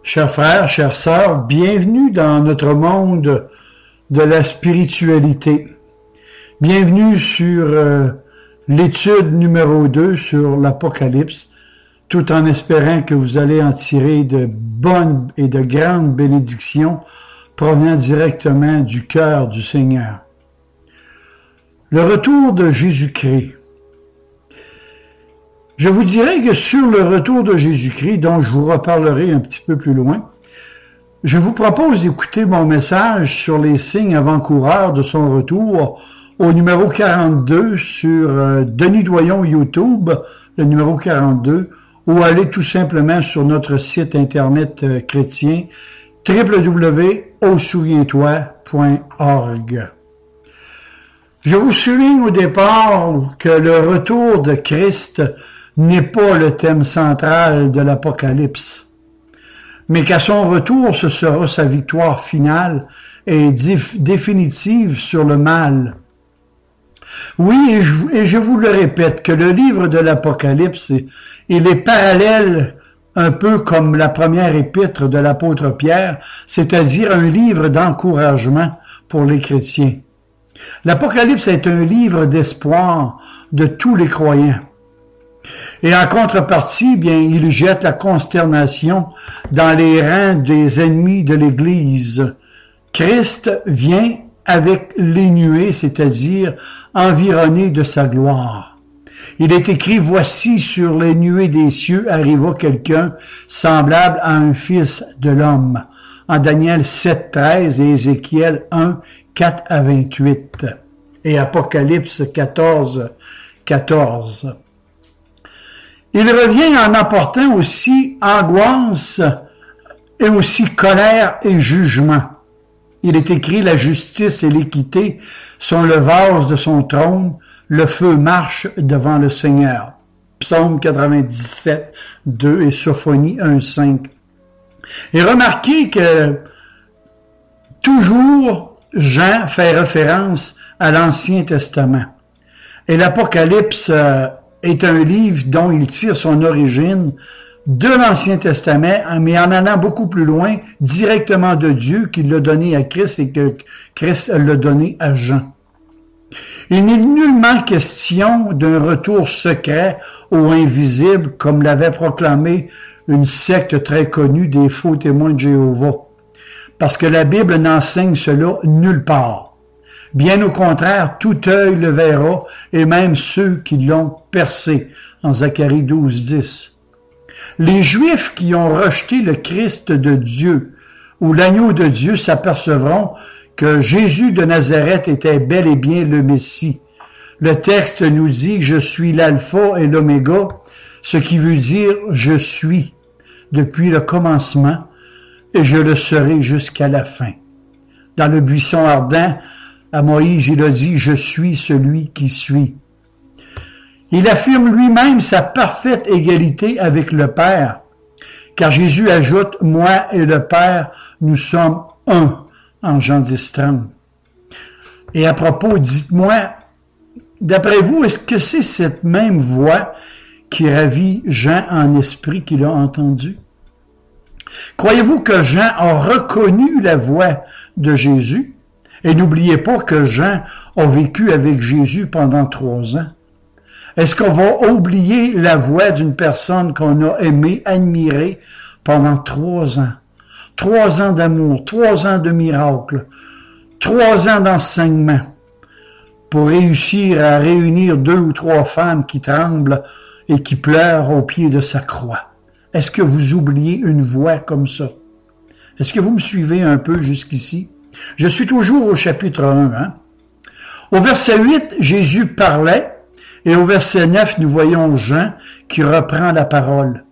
Chers frères, chères sœurs, bienvenue dans notre monde de la spiritualité. Bienvenue sur l'étude numéro 2 sur l'Apocalypse, tout en espérant que vous allez en tirer de bonnes et de grandes bénédictions provenant directement du cœur du Seigneur. Le retour de Jésus-Christ. Je vous dirais que sur le retour de Jésus-Christ, dont je vous reparlerai un petit peu plus loin, je vous propose d'écouter mon message sur les signes avant-coureurs de son retour au numéro 42 sur Denis Doyon YouTube, le numéro 42, ou aller tout simplement sur notre site internet chrétien www.osouviens-toi.org. Je vous souligne au départ que le retour de Christ n'est pas le thème central de l'Apocalypse, mais qu'à son retour, ce sera sa victoire finale et définitive sur le mal. Oui, et je vous le répète, que le livre de l'Apocalypse, il est parallèle un peu comme la première épître de l'apôtre Pierre, c'est-à-dire un livre d'encouragement pour les chrétiens. L'Apocalypse est un livre d'espoir de tous les croyants. Et en contrepartie, bien, il jette la consternation dans les rangs des ennemis de l'Église. Christ vient avec les nuées, c'est-à-dire environné de sa gloire. Il est écrit, « Voici sur les nuées des cieux arriva quelqu'un semblable à un fils de l'homme » en Daniel 7, 13 et Ézéchiel 1, 4 à 28 et Apocalypse 14, 14. Il revient en apportant aussi angoisse et aussi colère et jugement. Il est écrit, la justice et l'équité sont le vase de son trône, le feu marche devant le Seigneur. Psaume 97, 2 et Sophonie 1, 5. Et remarquez que toujours Jean fait référence à l'Ancien Testament. Et l'Apocalypse est un livre dont il tire son origine de l'Ancien Testament, mais en allant beaucoup plus loin, directement de Dieu, qui l'a donné à Christ et que Christ l'a donné à Jean. Il n'est nullement question d'un retour secret ou invisible, comme l'avait proclamé une secte très connue des faux témoins de Jéhovah, parce que la Bible n'enseigne cela nulle part. Bien au contraire, tout œil le verra, et même ceux qui l'ont percé, en Zacharie 12, 10. Les Juifs qui ont rejeté le Christ de Dieu, ou l'agneau de Dieu, s'apercevront que Jésus de Nazareth était bel et bien le Messie. Le texte nous dit « Je suis l'alpha et l'oméga », ce qui veut dire « Je suis » depuis le commencement, et je le serai jusqu'à la fin. Dans le buisson ardent, à Moïse, il a dit « Je suis celui qui suis ». Il affirme lui-même sa parfaite égalité avec le Père, car Jésus ajoute « Moi et le Père, nous sommes un » en Jean 10, 30. Et à propos, dites-moi, d'après vous, est-ce que c'est cette même voix qui ravit Jean en esprit qu'il a entendue? Croyez-vous que Jean a reconnu la voix de Jésus? Et n'oubliez pas que Jean a vécu avec Jésus pendant 3 ans. Est-ce qu'on va oublier la voix d'une personne qu'on a aimée, admirée pendant 3 ans? 3 ans d'amour, 3 ans de miracles, 3 ans d'enseignement pour réussir à réunir 2 ou 3 femmes qui tremblent et qui pleurent au pied de sa croix. Est-ce que vous oubliez une voix comme ça? Est-ce que vous me suivez un peu jusqu'ici? Je suis toujours au chapitre 1. Au verset 8, Jésus parlait, et au verset 9, nous voyons Jean qui reprend la parole.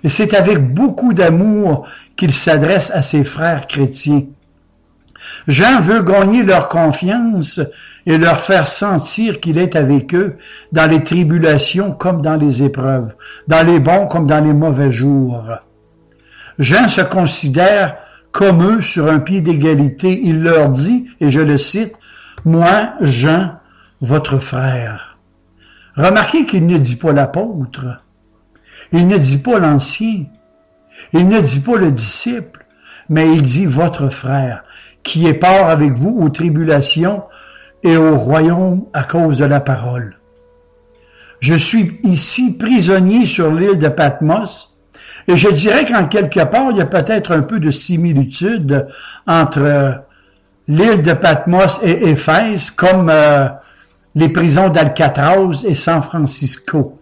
Et c'est avec beaucoup d'amour qu'il s'adresse à ses frères chrétiens. Jean veut gagner leur confiance et leur faire sentir qu'il est avec eux dans les tribulations comme dans les épreuves, dans les bons comme dans les mauvais jours. Jean se considère comme eux sur un pied d'égalité. Il leur dit, et je le cite, « Moi, Jean, votre frère. » Remarquez qu'il ne dit pas l'apôtre. Il ne dit pas l'ancien. Il ne dit pas le disciple, mais il dit votre frère, qui est part avec vous aux tribulations et au royaume à cause de la parole. Je suis ici prisonnier sur l'île de Patmos, et je dirais qu'en quelque part, il y a peut-être un peu de similitude entre l'île de Patmos et Éphèse, comme les prisons d'Alcatraz et San Francisco.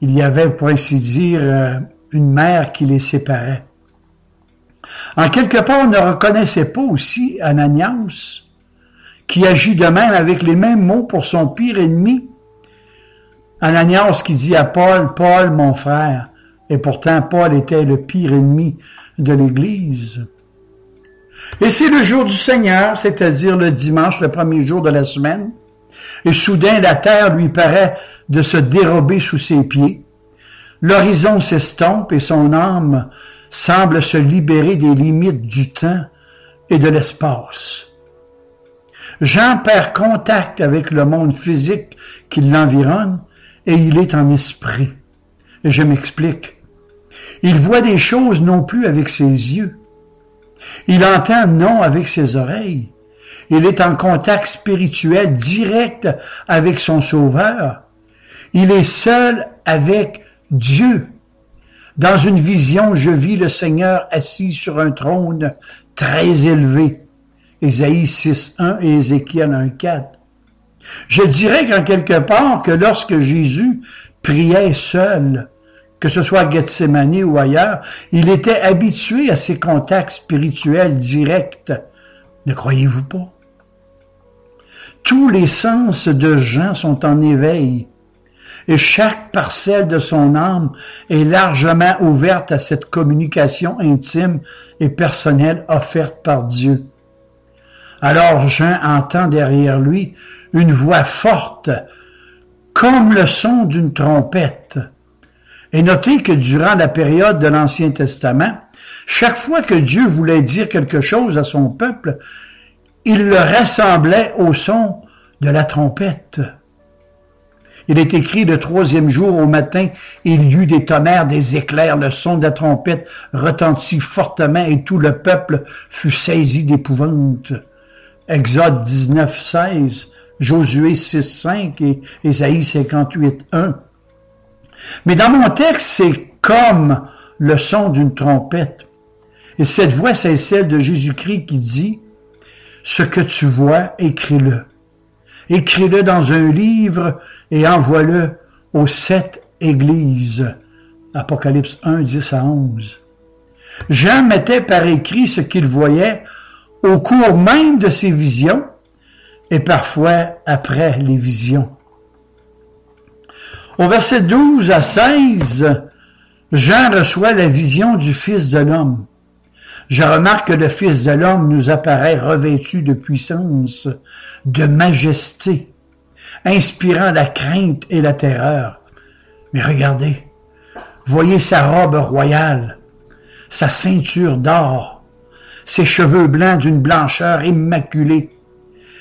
Il y avait, pour ainsi dire, une mer qui les séparait. En quelque part, on ne reconnaissait pas aussi Ananias, qui agit de même avec les mêmes mots pour son pire ennemi. Ananias qui dit à Paul, « Paul, mon frère », et pourtant Paul était le pire ennemi de l'Église. Et c'est le jour du Seigneur, c'est-à-dire le dimanche, le premier jour de la semaine, et soudain la terre lui paraît de se dérober sous ses pieds. L'horizon s'estompe et son âme semble se libérer des limites du temps et de l'espace. Jean perd contact avec le monde physique qui l'environne et il est en esprit. Et je m'explique. Il voit des choses non plus avec ses yeux. Il entend non avec ses oreilles. Il est en contact spirituel direct avec son Sauveur. Il est seul avec Dieu. Dans une vision, je vis le Seigneur assis sur un trône très élevé. Ésaïe 6.1 et Ézéchiel 1.4. Je dirais qu'en quelque part que lorsque Jésus priait seul, que ce soit à Gethsémani ou ailleurs, il était habitué à ces contacts spirituels directs. Ne croyez-vous pas? Tous les sens de Jean sont en éveil et chaque parcelle de son âme est largement ouverte à cette communication intime et personnelle offerte par Dieu. Alors Jean entend derrière lui une voix forte, comme le son d'une trompette. Et notez que durant la période de l'Ancien Testament, chaque fois que Dieu voulait dire quelque chose à son peuple, il le rassemblait au son de la trompette. Il est écrit le troisième jour au matin, il y eut des tonnerres, des éclairs, le son de la trompette retentit fortement et tout le peuple fut saisi d'épouvante. Exode 19, 16, Josué 6, 5 et Ésaïe 58, 1. Mais dans mon texte, c'est comme le son d'une trompette. Et cette voix, c'est celle de Jésus-Christ qui dit « Ce que tu vois, écris-le. Écris-le dans un livre et envoie-le aux 7 églises. » Apocalypse 1, 10 à 11. Jean mettait par écrit ce qu'il voyait au cours même de ses visions et parfois après les visions. Au verset 12 à 16, Jean reçoit la vision du Fils de l'homme. Je remarque que le Fils de l'homme nous apparaît revêtu de puissance, de majesté, inspirant la crainte et la terreur. Mais regardez, voyez sa robe royale, sa ceinture d'or, ses cheveux blancs d'une blancheur immaculée.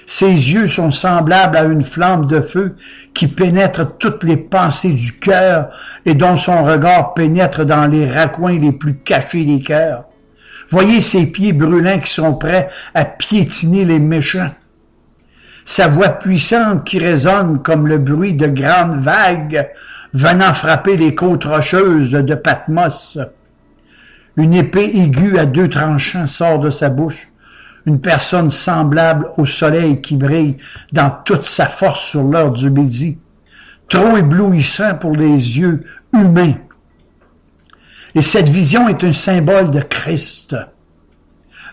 Ses yeux sont semblables à une flamme de feu qui pénètre toutes les pensées du cœur et dont son regard pénètre dans les raccoins les plus cachés des cœurs. Voyez ses pieds brûlants qui sont prêts à piétiner les méchants. Sa voix puissante qui résonne comme le bruit de grandes vagues venant frapper les côtes rocheuses de Patmos. Une épée aiguë à 2 tranchants sort de sa bouche. Une personne semblable au soleil qui brille dans toute sa force sur l'heure du midi, trop éblouissant pour les yeux humains. Et cette vision est un symbole de Christ,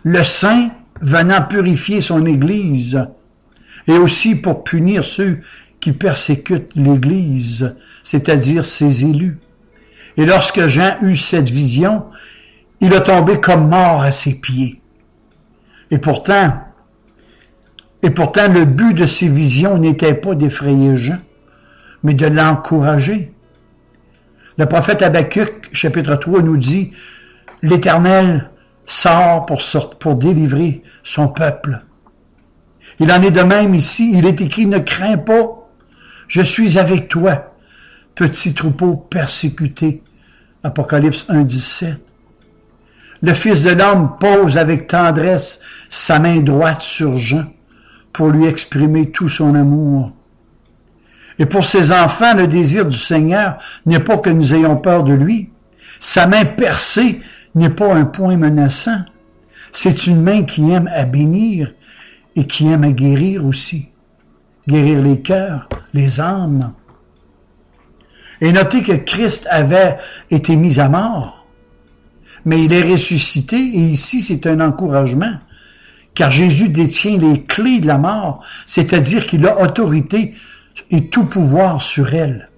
le Saint venant purifier son Église, et aussi pour punir ceux qui persécutent l'Église, c'est-à-dire ses élus. Et lorsque Jean eut cette vision, il a tombé comme mort à ses pieds. Et pourtant, le but de ces visions n'était pas d'effrayer Jean, mais de l'encourager. Le prophète Habakkuk, chapitre 3, nous dit « L'Éternel sort pour délivrer son peuple. » Il en est de même ici, il est écrit « Ne crains pas, je suis avec toi, petit troupeau persécuté. » Apocalypse 1, 17. le Fils de l'homme pose avec tendresse sa main droite sur Jean pour lui exprimer tout son amour. Et pour ses enfants, le désir du Seigneur n'est pas que nous ayons peur de lui. Sa main percée n'est pas un poing menaçant. C'est une main qui aime à bénir et qui aime à guérir aussi. Guérir les cœurs, les âmes. Et notez que Christ avait été mis à mort, mais il est ressuscité, et ici c'est un encouragement, car Jésus détient les clés de la mort, c'est-à-dire qu'il a autorité et tout pouvoir sur elle.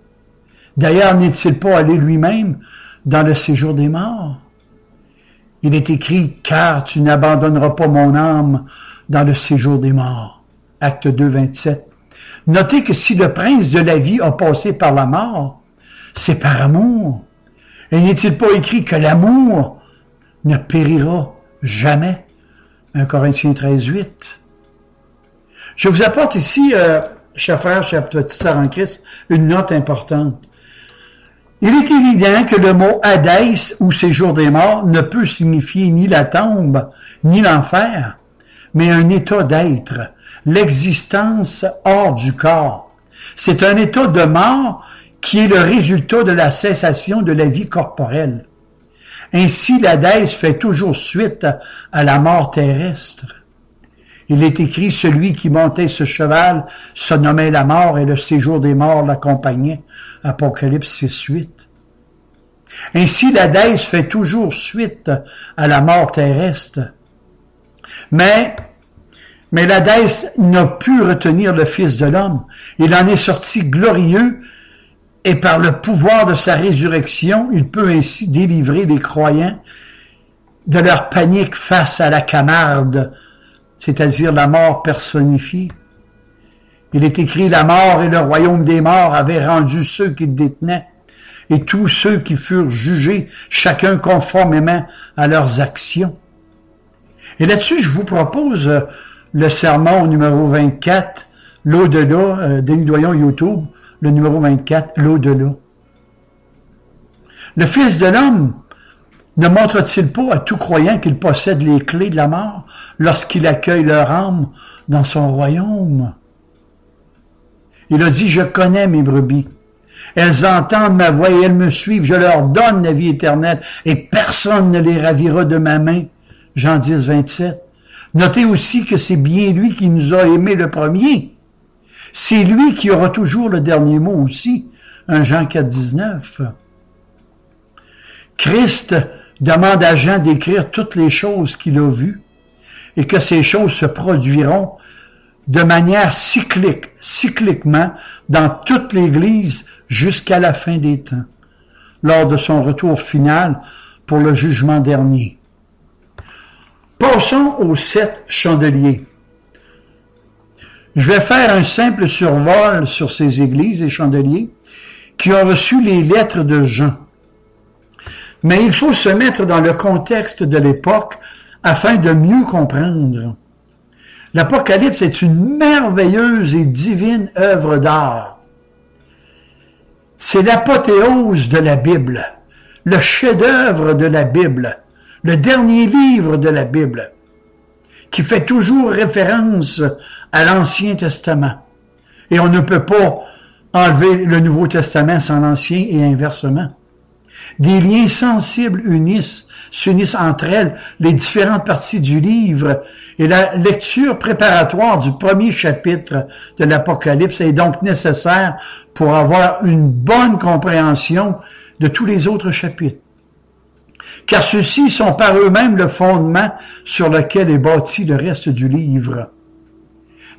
D'ailleurs, n'est-il pas allé lui-même dans le séjour des morts? Il est écrit, « Car tu n'abandonneras pas mon âme dans le séjour des morts. » Acte 2, 27. Notez que si le prince de la vie a passé par la mort, c'est par amour. Et n'est-il pas écrit que l'amour ne périra jamais? 1 Corinthiens 13, 8. Je vous apporte ici, chers frères, chers petites sœurs en Christ, une note importante. Il est évident que le mot Hadès ou séjour des morts ne peut signifier ni la tombe, ni l'enfer, mais un état d'être, l'existence hors du corps. C'est un état de mort qui est le résultat de la cessation de la vie corporelle. Ainsi, l'Hadès fait toujours suite à la mort terrestre. Il est écrit, celui qui montait ce cheval se nommait la mort et le séjour des morts l'accompagnait. Apocalypse 6:8. Ainsi, l'Hadès fait toujours suite à la mort terrestre. Mais l'Hadès n'a pu retenir le Fils de l'homme. Il en est sorti glorieux et par le pouvoir de sa résurrection, il peut ainsi délivrer les croyants de leur panique face à la camarde, c'est-à-dire la mort personnifiée. Il est écrit, la mort et le royaume des morts avaient rendu ceux qu'ils détenaient, et tous ceux qui furent jugés, chacun conformément à leurs actions. Et là-dessus, je vous propose le sermon numéro 24, l'au-delà, Denis Doyon YouTube, le numéro 24, l'au-delà. Le Fils de l'homme ne montre-t-il pas à tout croyant qu'il possède les clés de la mort lorsqu'il accueille leur âme dans son royaume? Il a dit, je connais mes brebis. Elles entendent ma voix et elles me suivent. Je leur donne la vie éternelle et personne ne les ravira de ma main. Jean 10, 27. Notez aussi que c'est bien lui qui nous a aimés le premier. C'est lui qui aura toujours le dernier mot aussi. 1 Jean 4, 19. Christ demande à Jean d'écrire toutes les choses qu'il a vues et que ces choses se produiront de manière cycliquement dans toute l'Église jusqu'à la fin des temps, lors de son retour final pour le jugement dernier. Passons aux 7 chandeliers. Je vais faire un simple survol sur ces églises et chandeliers qui ont reçu les lettres de Jean. Mais il faut se mettre dans le contexte de l'époque afin de mieux comprendre. L'Apocalypse est une merveilleuse et divine œuvre d'art. C'est l'apothéose de la Bible, le chef-d'œuvre de la Bible, le dernier livre de la Bible, qui fait toujours référence à l'Ancien Testament. Et on ne peut pas enlever le Nouveau Testament sans l'Ancien et inversement. Des liens sensibles s'unissent entre elles les différentes parties du livre et la lecture préparatoire du premier chapitre de l'Apocalypse est donc nécessaire pour avoir une bonne compréhension de tous les autres chapitres. Car ceux-ci sont par eux-mêmes le fondement sur lequel est bâti le reste du livre.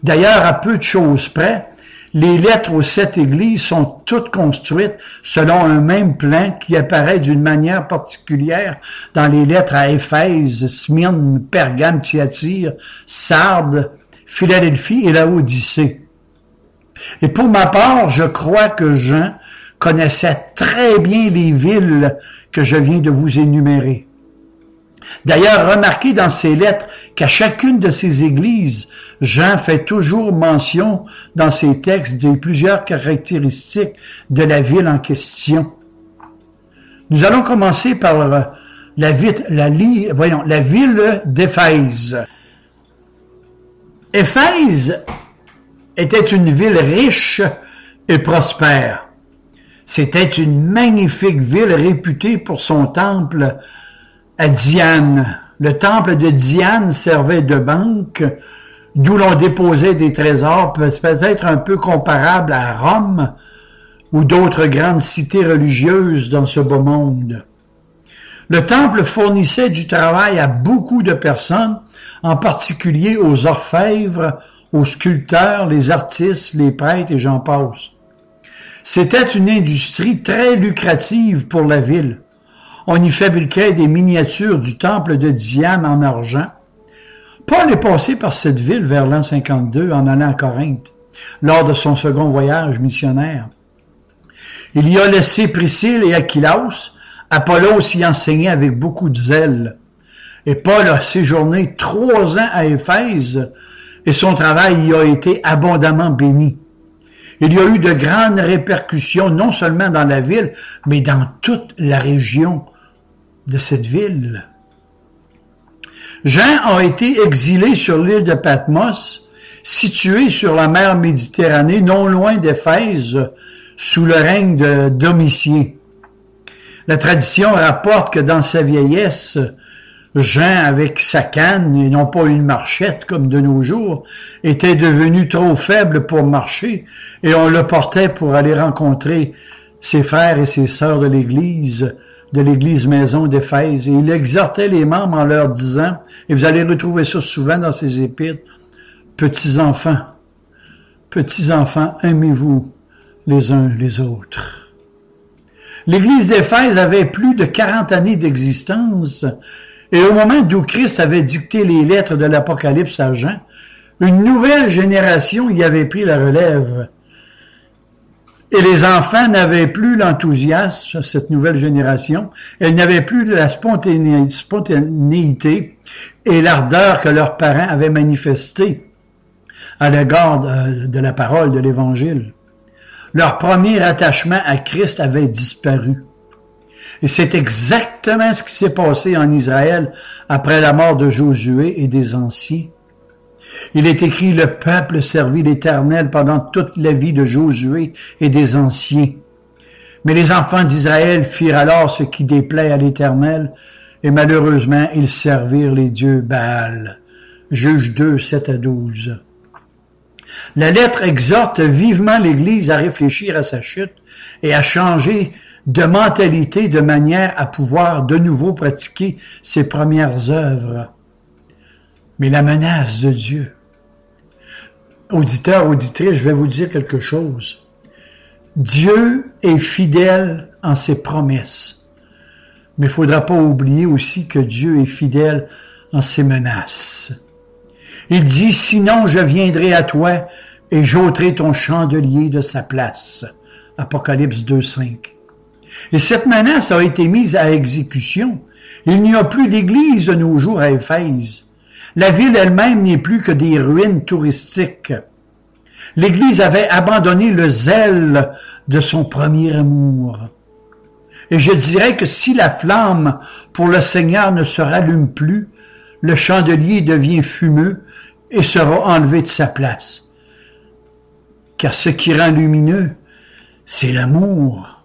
D'ailleurs, à peu de choses près, les lettres aux 7 églises sont toutes construites selon un même plan qui apparaît d'une manière particulière dans les lettres à Éphèse, Smyrne, Pergame, Thyatire, Sardes, Philadelphie et Laodicée. Et pour ma part, je crois que Jean connaissait très bien les villes que je viens de vous énumérer. D'ailleurs, remarquez dans ses lettres qu'à chacune de ces églises, Jean fait toujours mention dans ses textes de plusieurs caractéristiques de la ville en question. Nous allons commencer par la ville d'Éphèse. Éphèse était une ville riche et prospère. C'était une magnifique ville réputée pour son temple à Diane. Le temple de Diane servait de banque, d'où l'on déposait des trésors, peut-être un peu comparable à Rome ou d'autres grandes cités religieuses dans ce beau monde. Le temple fournissait du travail à beaucoup de personnes, en particulier aux orfèvres, aux sculpteurs, les artistes, les prêtres et j'en passe. C'était une industrie très lucrative pour la ville. On y fabriquait des miniatures du temple de Diane en argent. Paul est passé par cette ville vers l'an 52 en allant à Corinthe, lors de son second voyage missionnaire. Il y a laissé Priscille et Aquilas. Apollos y enseignait avec beaucoup de zèle. Et Paul a séjourné 3 ans à Éphèse et son travail y a été abondamment béni. Il y a eu de grandes répercussions, non seulement dans la ville, mais dans toute la région de cette ville. Jean a été exilé sur l'île de Patmos, située sur la mer Méditerranée, non loin d'Éphèse, sous le règne de Domitien. La tradition rapporte que dans sa vieillesse, Jean, avec sa canne, et non pas une marchette comme de nos jours, était devenu trop faible pour marcher et on le portait pour aller rencontrer ses frères et ses sœurs de l'Église maison d'Éphèse. Et il exhortait les membres en leur disant, et vous allez retrouver ça souvent dans ses épîtres, petits-enfants, aimez-vous les uns les autres. L'Église d'Éphèse avait plus de 40 années d'existence. Et au moment d'où Christ avait dicté les lettres de l'Apocalypse à Jean, une nouvelle génération y avait pris la relève. Et les enfants n'avaient plus l'enthousiasme, cette nouvelle génération, elles n'avaient plus la spontanéité et l'ardeur que leurs parents avaient manifestée à l'égard de la parole de l'Évangile. Leur premier attachement à Christ avait disparu. Et c'est exactement ce qui s'est passé en Israël après la mort de Josué et des anciens. Il est écrit, le peuple servit l'Éternel pendant toute la vie de Josué et des anciens. Mais les enfants d'Israël firent alors ce qui déplaît à l'Éternel, et malheureusement, ils servirent les dieux Baal. Juge 2, 7-12. La lettre exhorte vivement l'Église à réfléchir à sa chute et à changer de mentalité de manière à pouvoir de nouveau pratiquer ses premières œuvres. Mais la menace de Dieu. Auditeurs, auditrices, je vais vous dire quelque chose. Dieu est fidèle en ses promesses. Mais il ne faudra pas oublier aussi que Dieu est fidèle en ses menaces. Il dit, sinon je viendrai à toi et j'ôterai ton chandelier de sa place. Apocalypse 2,5. Et cette menace a été mise à exécution. Il n'y a plus d'église de nos jours à Éphèse. La ville elle-même n'est plus que des ruines touristiques. L'Église avait abandonné le zèle de son premier amour. Et je dirais que si la flamme pour le Seigneur ne se rallume plus, le chandelier devient fumeux et sera enlevé de sa place. Car ce qui rend lumineux, c'est l'amour.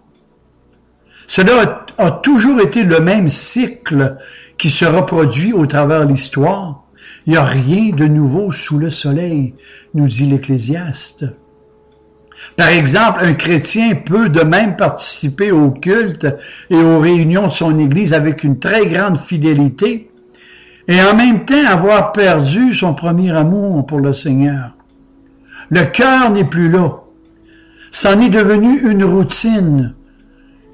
Cela a toujours été le même cycle qui se reproduit au travers de l'histoire. Il n'y a rien de nouveau sous le soleil, nous dit l'Ecclésiaste. Par exemple, un chrétien peut de même participer au culte et aux réunions de son Église avec une très grande fidélité et en même temps avoir perdu son premier amour pour le Seigneur. Le cœur n'est plus là. C'en est devenu une routine.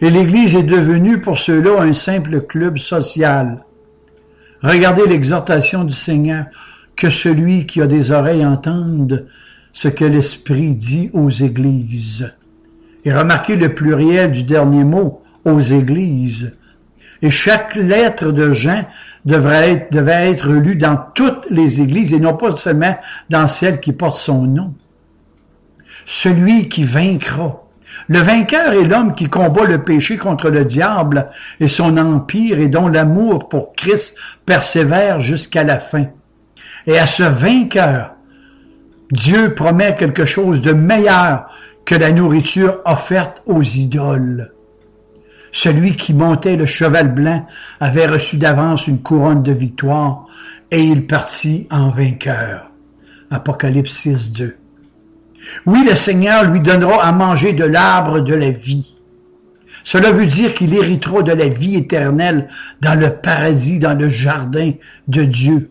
Et l'Église est devenue pour ceux-là un simple club social. Regardez l'exhortation du Seigneur, que celui qui a des oreilles entende ce que l'Esprit dit aux Églises. Et remarquez le pluriel du dernier mot, aux Églises. Et chaque lettre de Jean devait être lue dans toutes les Églises et non pas seulement dans celle qui porte son nom. Celui qui vaincra. Le vainqueur est l'homme qui combat le péché contre le diable et son empire et dont l'amour pour Christ persévère jusqu'à la fin. Et à ce vainqueur, Dieu promet quelque chose de meilleur que la nourriture offerte aux idoles. Celui qui montait le cheval blanc avait reçu d'avance une couronne de victoire et il partit en vainqueur. Apocalypse 6, 2. Oui, le Seigneur lui donnera à manger de l'arbre de la vie. Cela veut dire qu'il héritera de la vie éternelle dans le paradis, dans le jardin de Dieu.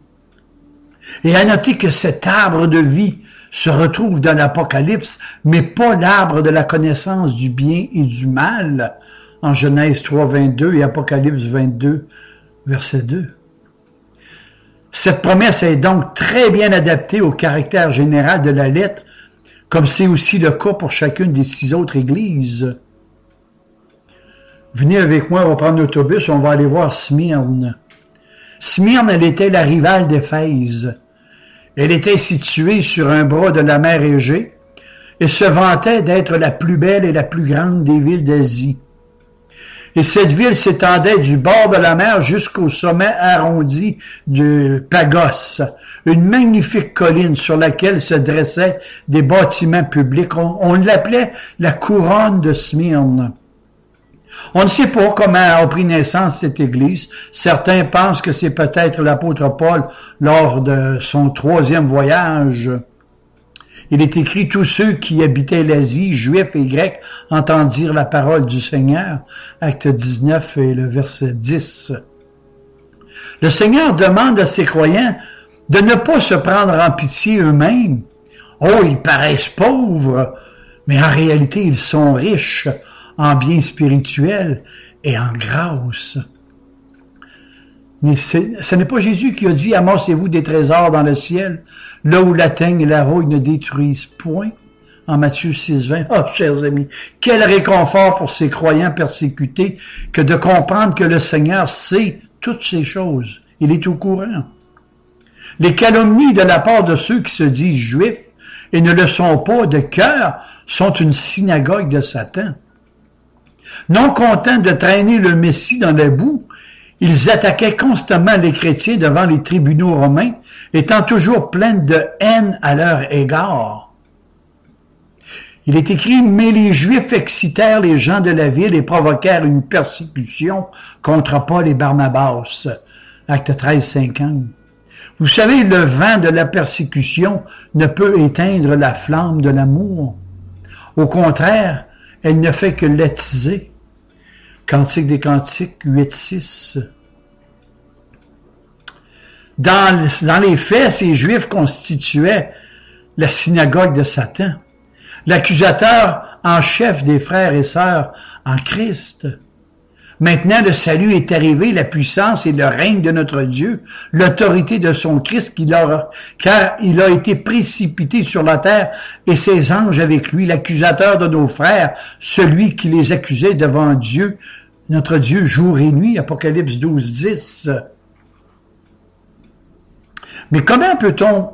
Et à noter que cet arbre de vie se retrouve dans l'Apocalypse, mais pas l'arbre de la connaissance du bien et du mal, en Genèse 3, 22 et Apocalypse 22, verset 2. Cette promesse est donc très bien adaptée au caractère général de la lettre, comme c'est aussi le cas pour chacune des 6 autres églises. Venez avec moi, on va prendre l'autobus, on va aller voir Smyrne. Smyrne, elle était la rivale d'Éphèse. Elle était située sur un bras de la mer Égée et se vantait d'être la plus belle et la plus grande des villes d'Asie. Et cette ville s'étendait du bord de la mer jusqu'au sommet arrondi de Pagos, une magnifique colline sur laquelle se dressaient des bâtiments publics. On l'appelait la couronne de Smyrne. On ne sait pas comment a pris naissance cette église. Certains pensent que c'est peut-être l'apôtre Paul lors de son 3e voyage. Il est écrit « Tous ceux qui habitaient l'Asie, juifs et grecs, entendirent la parole du Seigneur » Acte 19 et le verset 10. Le Seigneur demande à ses croyants de ne pas se prendre en pitié eux-mêmes. Oh, ils paraissent pauvres, mais en réalité, ils sont riches en biens spirituels et en grâce. Mais ce n'est pas Jésus qui a dit « Amassez-vous des trésors dans le ciel, là où la teigne et la rouille ne détruisent point » en Matthieu 6, 20. Oh, chers amis, quel réconfort pour ces croyants persécutés que de comprendre que le Seigneur sait toutes ces choses. Il est au courant. Les calomnies de la part de ceux qui se disent juifs et ne le sont pas de cœur sont une synagogue de Satan. Non contents de traîner le Messie dans la boue, ils attaquaient constamment les chrétiens devant les tribunaux romains, étant toujours pleins de haine à leur égard. Il est écrit « Mais les Juifs excitèrent les gens de la ville et provoquèrent une persécution contre Paul et Barnabas. » Acte 13, 50. Vous savez, le vent de la persécution ne peut éteindre la flamme de l'amour. Au contraire, elle ne fait que l'attiser. Cantique des Cantiques 8, 6. Dans les faits, ces Juifs constituaient la synagogue de Satan, l'accusateur en chef des frères et sœurs en Christ. Maintenant, le salut est arrivé, la puissance et le règne de notre Dieu, l'autorité de son Christ, car il a été précipité sur la terre et ses anges avec lui, l'accusateur de nos frères, celui qui les accusait devant Dieu, notre Dieu, jour et nuit, Apocalypse 12, 10. Mais comment peut-on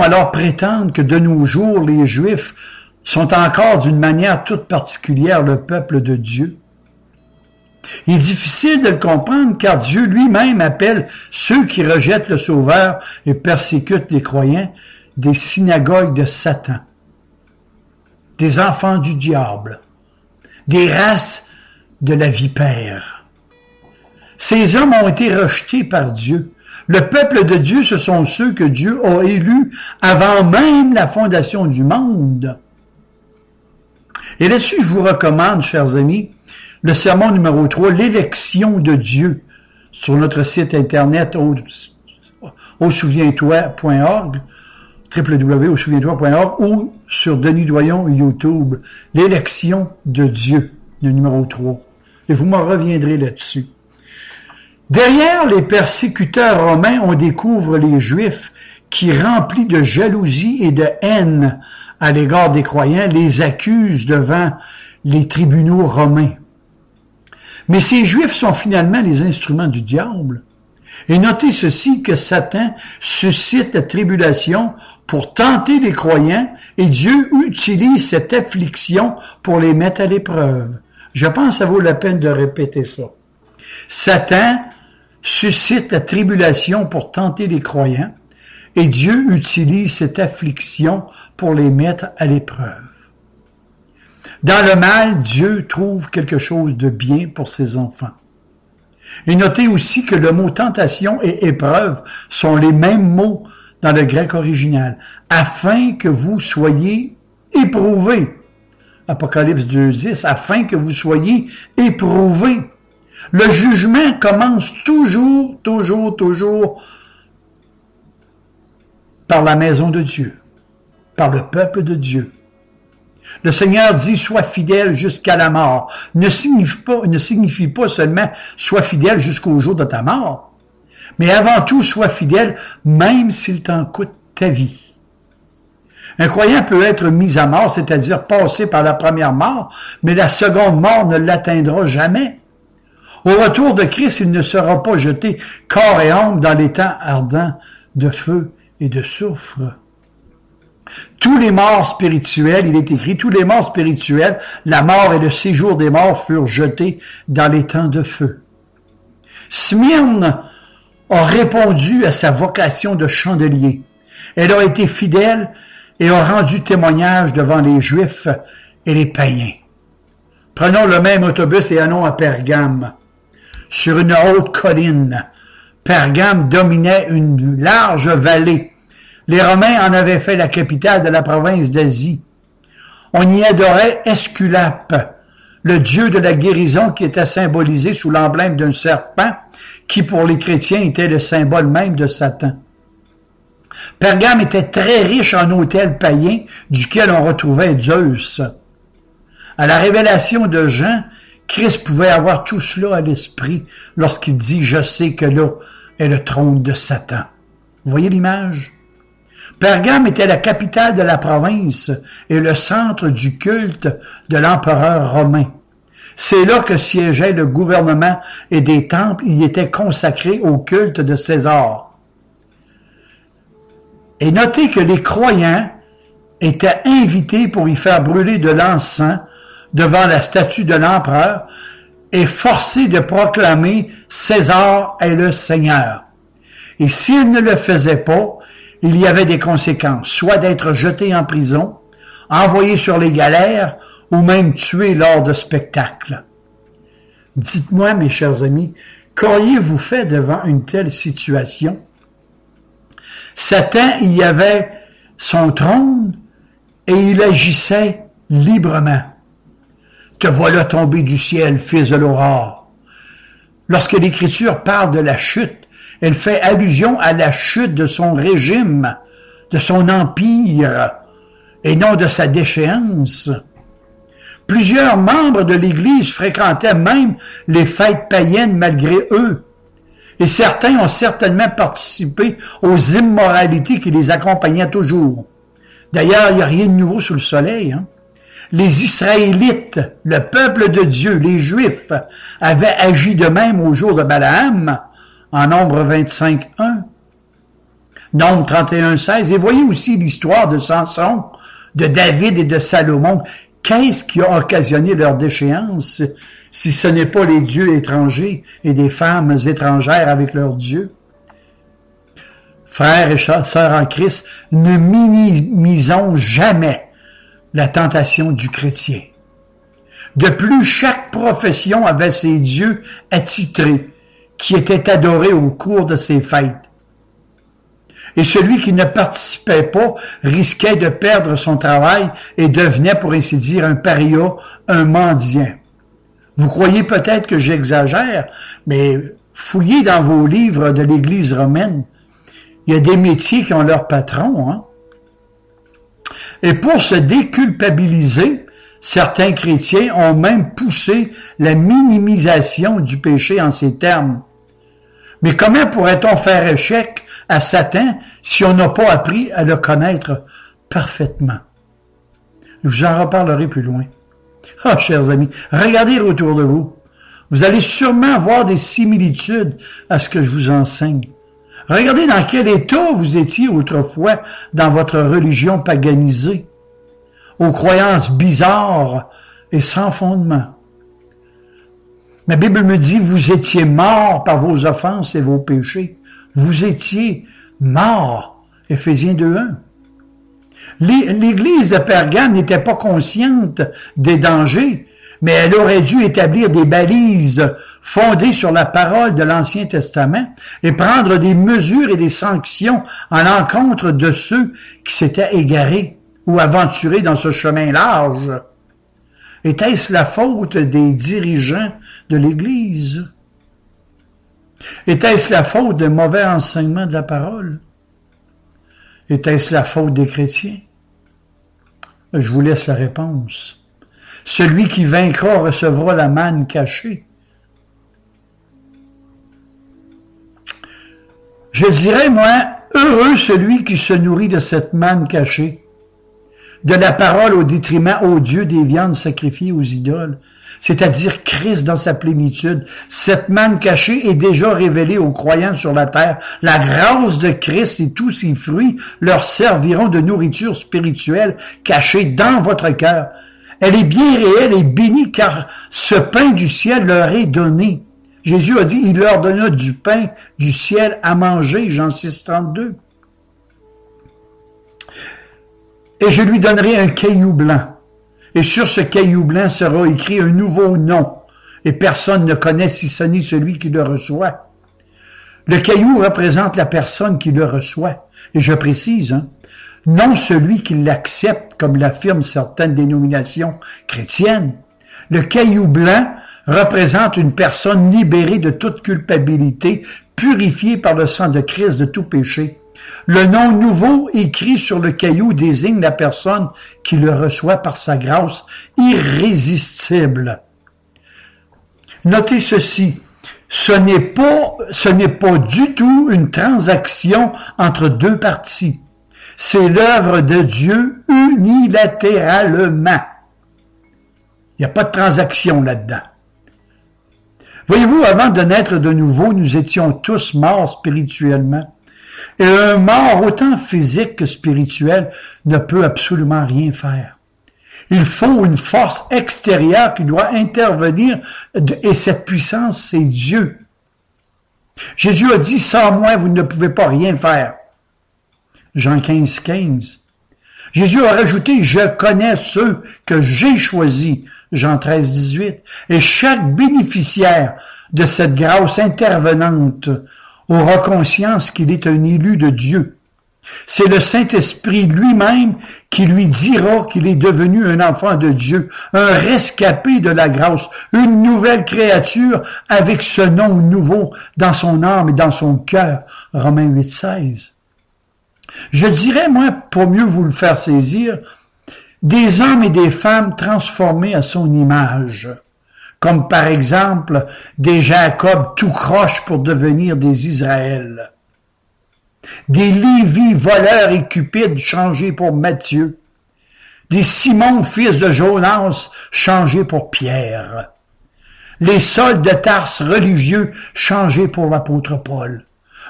alors prétendre que de nos jours, les Juifs sont encore d'une manière toute particulière le peuple de Dieu? Il est difficile de le comprendre car Dieu lui-même appelle ceux qui rejettent le Sauveur et persécutent les croyants des synagogues de Satan, des enfants du diable, des races de la vipère. Ces hommes ont été rejetés par Dieu. Le peuple de Dieu, ce sont ceux que Dieu a élus avant même la fondation du monde. Et là-dessus, je vous recommande, chers amis, le sermon numéro 3, l'élection de Dieu, sur notre site internet ausouviens-toi.org, www.ausouviens-toi.org ou sur Denis Doyon YouTube, l'élection de Dieu, le numéro 3. Et vous m'en reviendrez là-dessus. Derrière les persécuteurs romains, on découvre les Juifs qui, remplis de jalousie et de haine à l'égard des croyants, les accusent devant les tribunaux romains. Mais ces Juifs sont finalement les instruments du diable. Et notez ceci, que Satan suscite la tribulation pour tenter les croyants et Dieu utilise cette affliction pour les mettre à l'épreuve. Je pense que ça vaut la peine de répéter ça. Satan suscite la tribulation pour tenter les croyants et Dieu utilise cette affliction pour les mettre à l'épreuve. Dans le mal, Dieu trouve quelque chose de bien pour ses enfants. Et notez aussi que le mot tentation et épreuve sont les mêmes mots dans le grec original, afin que vous soyez éprouvés. Apocalypse 2:10, afin que vous soyez éprouvés. Le jugement commence toujours par la maison de Dieu, par le peuple de Dieu. Le Seigneur dit « Sois fidèle jusqu'à la mort » ne signifie pas seulement « Sois fidèle jusqu'au jour de ta mort », mais avant tout « Sois fidèle même s'il t'en coûte ta vie ». Un croyant peut être mis à mort, c'est-à-dire passer par la première mort, mais la seconde mort ne l'atteindra jamais. Au retour de Christ, il ne sera pas jeté corps et âme dans les temps ardents de feu et de soufre. Tous les morts spirituels, il est écrit, tous les morts spirituels, la mort et le séjour des morts furent jetés dans les temps de feu. Smyrne a répondu à sa vocation de chandelier. Elle a été fidèle et a rendu témoignage devant les Juifs et les païens. Prenons le même autobus et allons à Pergame. Sur une haute colline, Pergame dominait une large vallée. Les Romains en avaient fait la capitale de la province d'Asie. On y adorait Esculape, le dieu de la guérison qui était symbolisé sous l'emblème d'un serpent, qui pour les chrétiens était le symbole même de Satan. Pergame était très riche en autels païens, duquel on retrouvait Zeus. À la révélation de Jean, Christ pouvait avoir tout cela à l'esprit lorsqu'il dit « Je sais que là est le trône de Satan ». Vous voyez l'image? Pergame était la capitale de la province et le centre du culte de l'empereur romain. C'est là que siégeait le gouvernement et des temples y étaient consacrés au culte de César. Et notez que les croyants étaient invités pour y faire brûler de l'encens devant la statue de l'empereur et forcés de proclamer « César est le Seigneur ». Et s'ils ne le faisaient pas, il y avait des conséquences, soit d'être jeté en prison, envoyé sur les galères ou même tué lors de spectacles. Dites-moi, mes chers amis, qu'auriez-vous fait devant une telle situation? Satan y avait son trône et il agissait librement. Te voilà tombé du ciel, fils de l'aurore. Lorsque l'Écriture parle de la chute, elle fait allusion à la chute de son régime, de son empire, et non de sa déchéance. Plusieurs membres de l'Église fréquentaient même les fêtes païennes malgré eux, et certains ont certainement participé aux immoralités qui les accompagnaient toujours. D'ailleurs, il n'y a rien de nouveau sous le soleil. Hein? Les Israélites, le peuple de Dieu, les Juifs, avaient agi de même au jour de Balaam, en Nombre 25:1, Nombre 31:16, et voyez aussi l'histoire de Samson, de David et de Salomon. Qu'est-ce qui a occasionné leur déchéance, si ce n'est pas les dieux étrangers et des femmes étrangères avec leurs dieux? Frères et sœurs en Christ, ne minimisons jamais la tentation du chrétien. De plus, chaque profession avait ses dieux attitrés, qui étaient adorés au cours de ces fêtes. Et celui qui ne participait pas risquait de perdre son travail et devenait, pour ainsi dire, un paria, un mendiant. Vous croyez peut-être que j'exagère, mais fouillez dans vos livres de l'Église romaine. Il y a des métiers qui ont leur patron. Hein? Et pour se déculpabiliser, certains chrétiens ont même poussé la minimisation du péché en ces termes. Mais comment pourrait-on faire échec à Satan si on n'a pas appris à le connaître parfaitement? Je vous en reparlerai plus loin. Ah, chers amis, regardez autour de vous. Vous allez sûrement voir des similitudes à ce que je vous enseigne. Regardez dans quel état vous étiez autrefois dans votre religion paganisée, aux croyances bizarres et sans fondement. Ma Bible me dit, vous étiez morts par vos offenses et vos péchés. Vous étiez morts. Éphésiens 2:1. L'Église de Pergame n'était pas consciente des dangers, mais elle aurait dû établir des balises fondées sur la parole de l'Ancien Testament et prendre des mesures et des sanctions à l'encontre de ceux qui s'étaient égarés ou aventurés dans ce chemin large. Était-ce la faute des dirigeants de l'Église? Était-ce la faute d'un mauvais enseignement de la parole? Était-ce la faute des chrétiens? Je vous laisse la réponse. Celui qui vaincra recevra la manne cachée. Je dirais, moi, heureux celui qui se nourrit de cette manne cachée, de la parole au détriment odieux des viandes sacrifiées aux idoles, c'est-à-dire Christ dans sa plénitude. Cette manne cachée est déjà révélée aux croyants sur la terre. La grâce de Christ et tous ses fruits leur serviront de nourriture spirituelle cachée dans votre cœur. Elle est bien réelle et bénie car ce pain du ciel leur est donné. Jésus a dit, il leur donna du pain du ciel à manger, Jean 6:32. Et je lui donnerai un caillou blanc. Et sur ce caillou blanc sera écrit un nouveau nom. Et personne ne connaît si ce n'est celui qui le reçoit. Le caillou représente la personne qui le reçoit. Et je précise, non celui qui l'accepte, comme l'affirment certaines dénominations chrétiennes. Le caillou blanc représente une personne libérée de toute culpabilité, purifiée par le sang de Christ de tout péché. Le nom nouveau écrit sur le caillou désigne la personne qui le reçoit par sa grâce irrésistible. Notez ceci, ce n'est pas du tout une transaction entre deux parties. C'est l'œuvre de Dieu unilatéralement. Il n'y a pas de transaction là-dedans. Voyez-vous, avant de naître de nouveau, nous étions tous morts spirituellement. Et un mort autant physique que spirituel ne peut absolument rien faire. Il faut une force extérieure qui doit intervenir et cette puissance, c'est Dieu. Jésus a dit, sans moi, vous ne pouvez pas rien faire. Jean 15:15. Jésus a rajouté, je connais ceux que j'ai choisis. Jean 13:18. Et chaque bénéficiaire de cette grâce intervenante aura conscience qu'il est un élu de Dieu. C'est le Saint-Esprit lui-même qui lui dira qu'il est devenu un enfant de Dieu, un rescapé de la grâce, une nouvelle créature avec ce nom nouveau dans son âme et dans son cœur. Romains 8:16. Je dirais, moi, pour mieux vous le faire saisir, des hommes et des femmes transformés à son image, comme par exemple des Jacob tout croche pour devenir des Israël, des Lévi voleurs et cupides changés pour Matthieu, des Simon fils de Jonas changés pour Pierre, les Sauls de Tarse religieux changés pour l'apôtre Paul.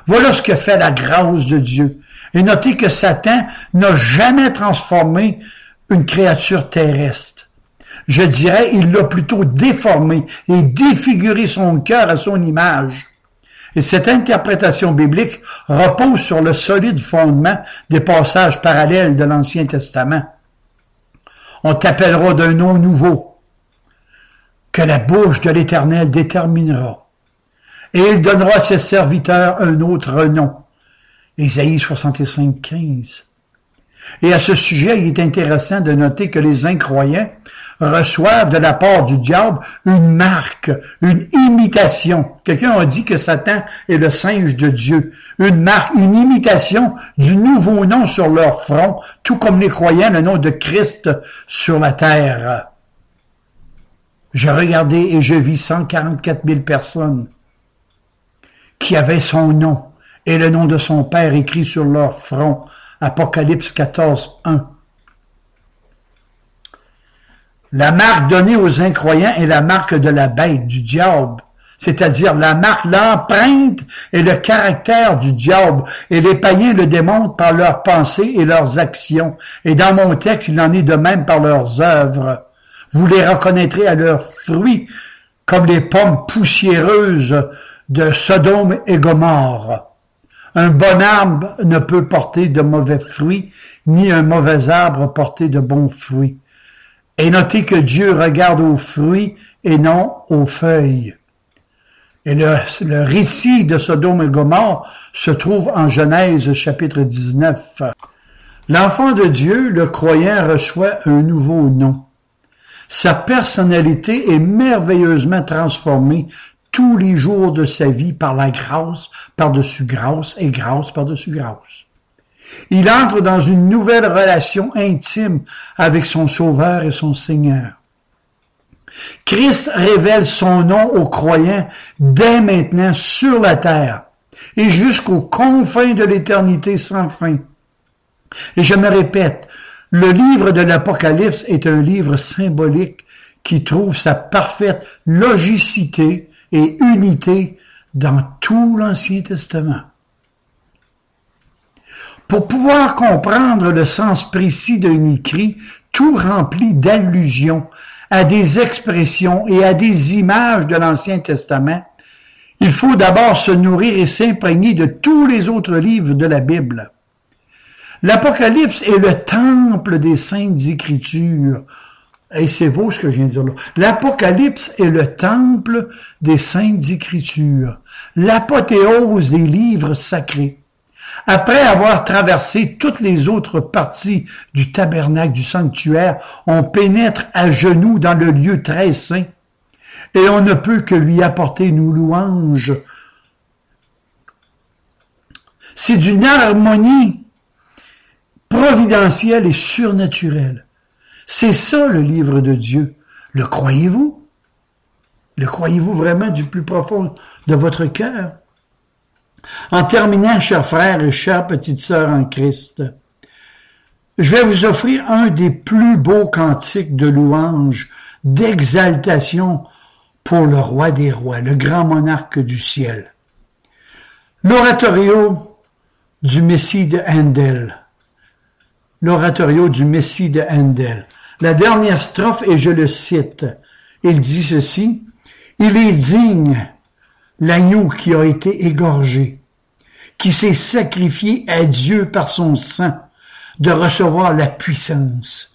Voilà ce que fait la grâce de Dieu. Et notez que Satan n'a jamais transformé une créature terrestre. Je dirais, il l'a plutôt déformé et défiguré son cœur à son image. Et cette interprétation biblique repose sur le solide fondement des passages parallèles de l'Ancien Testament. On t'appellera d'un nom nouveau, que la bouche de l'Éternel déterminera. Et il donnera à ses serviteurs un autre nom. Ésaïe 65:15. Et à ce sujet, il est intéressant de noter que les incroyants reçoivent de la part du diable une marque, une imitation. Quelqu'un a dit que Satan est le singe de Dieu. Une marque, une imitation du nouveau nom sur leur front, tout comme les croyants, le nom de Christ sur la terre. Je regardais et je vis 144 000 personnes qui avaient son nom et le nom de son Père écrit sur leur front. Apocalypse 14:1. La marque donnée aux incroyants est la marque de la bête, du diable, c'est-à-dire la marque, l'empreinte et le caractère du diable. Et les païens le démontrent par leurs pensées et leurs actions. Et dans mon texte, il en est de même par leurs œuvres. Vous les reconnaîtrez à leurs fruits, comme les pommes poussiéreuses de Sodome et Gomorrhe. Un bon arbre ne peut porter de mauvais fruits, ni un mauvais arbre porter de bons fruits. Et notez que Dieu regarde aux fruits et non aux feuilles. Et le récit de Sodome et Gomorrhe se trouve en Genèse chapitre 19. L'enfant de Dieu, le croyant, reçoit un nouveau nom. Sa personnalité est merveilleusement transformée tous les jours de sa vie par la grâce par-dessus grâce et grâce par-dessus grâce. Il entre dans une nouvelle relation intime avec son Sauveur et son Seigneur. Christ révèle son nom aux croyants dès maintenant sur la terre et jusqu'aux confins de l'éternité sans fin. Et je me répète, le livre de l'Apocalypse est un livre symbolique qui trouve sa parfaite logicité et unité dans tout l'Ancien Testament. Pour pouvoir comprendre le sens précis d'un écrit, tout rempli d'allusions à des expressions et à des images de l'Ancien Testament, il faut d'abord se nourrir et s'imprégner de tous les autres livres de la Bible. L'Apocalypse est le temple des Saintes Écritures. Et c'est beau ce que je viens de dire là. L'Apocalypse est le temple des Saintes Écritures, l'apothéose des livres sacrés. Après avoir traversé toutes les autres parties du tabernacle, du sanctuaire, on pénètre à genoux dans le lieu très saint et on ne peut que lui apporter nos louanges. C'est d'une harmonie providentielle et surnaturelle. C'est ça le livre de Dieu. Le croyez-vous? Le croyez-vous vraiment du plus profond de votre cœur? En terminant, chers frères et chères petites sœurs en Christ, je vais vous offrir un des plus beaux cantiques de louange, d'exaltation pour le roi des rois, le grand monarque du ciel. L'oratorio du Messie de Handel. L'oratorio du Messie de Handel. La dernière strophe, et je le cite, il dit ceci: « Il est digne, l'agneau qui a été égorgé, qui s'est sacrifié à Dieu par son sang, de recevoir la puissance,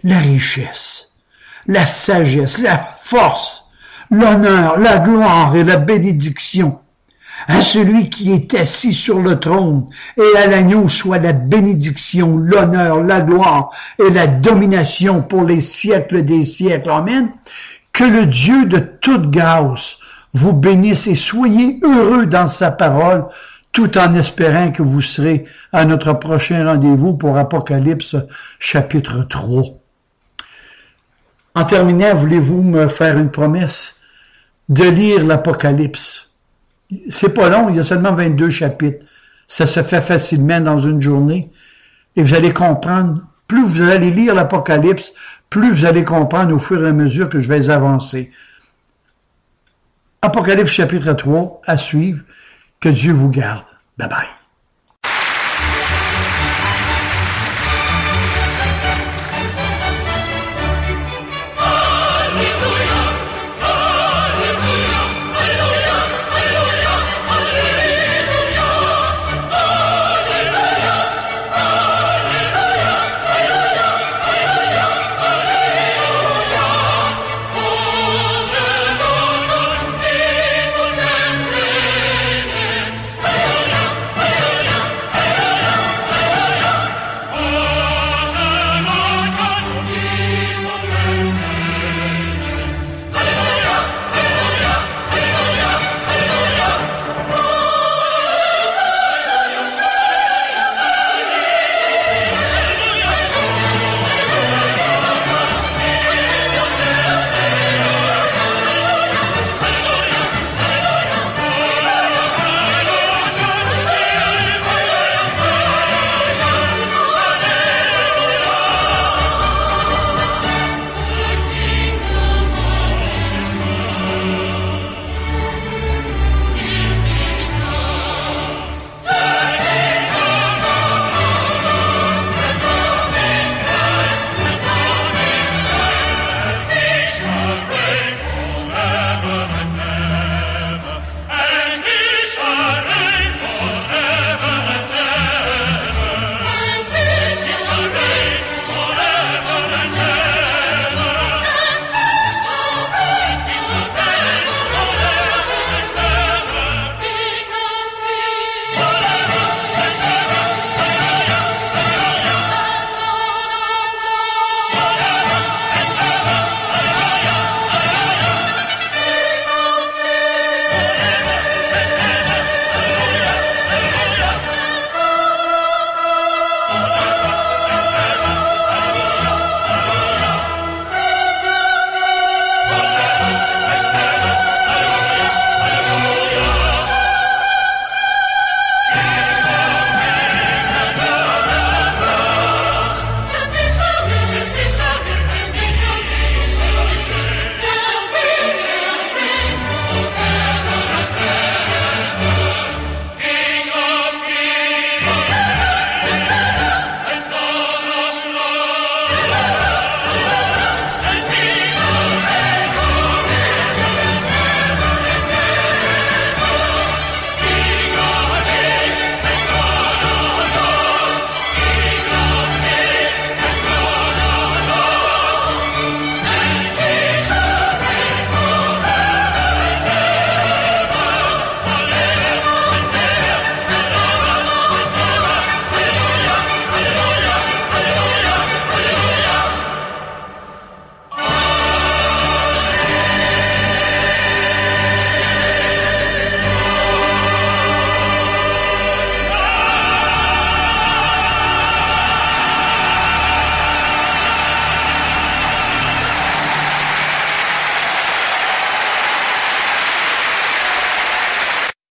la richesse, la sagesse, la force, l'honneur, la gloire et la bénédiction. À celui qui est assis sur le trône et à l'agneau soit la bénédiction, l'honneur, la gloire et la domination pour les siècles des siècles. » Amen. Que le Dieu de toute grâce vous bénisse et soyez heureux dans sa parole, tout en espérant que vous serez à notre prochain rendez-vous pour Apocalypse chapitre 3. En terminant, voulez-vous me faire une promesse de lire l'Apocalypse? C'est pas long, il y a seulement 22 chapitres. Ça se fait facilement dans une journée. Et vous allez comprendre, plus vous allez lire l'Apocalypse, plus vous allez comprendre au fur et à mesure que je vais avancer. Apocalypse chapitre 3, à suivre. Que Dieu vous garde. Bye bye.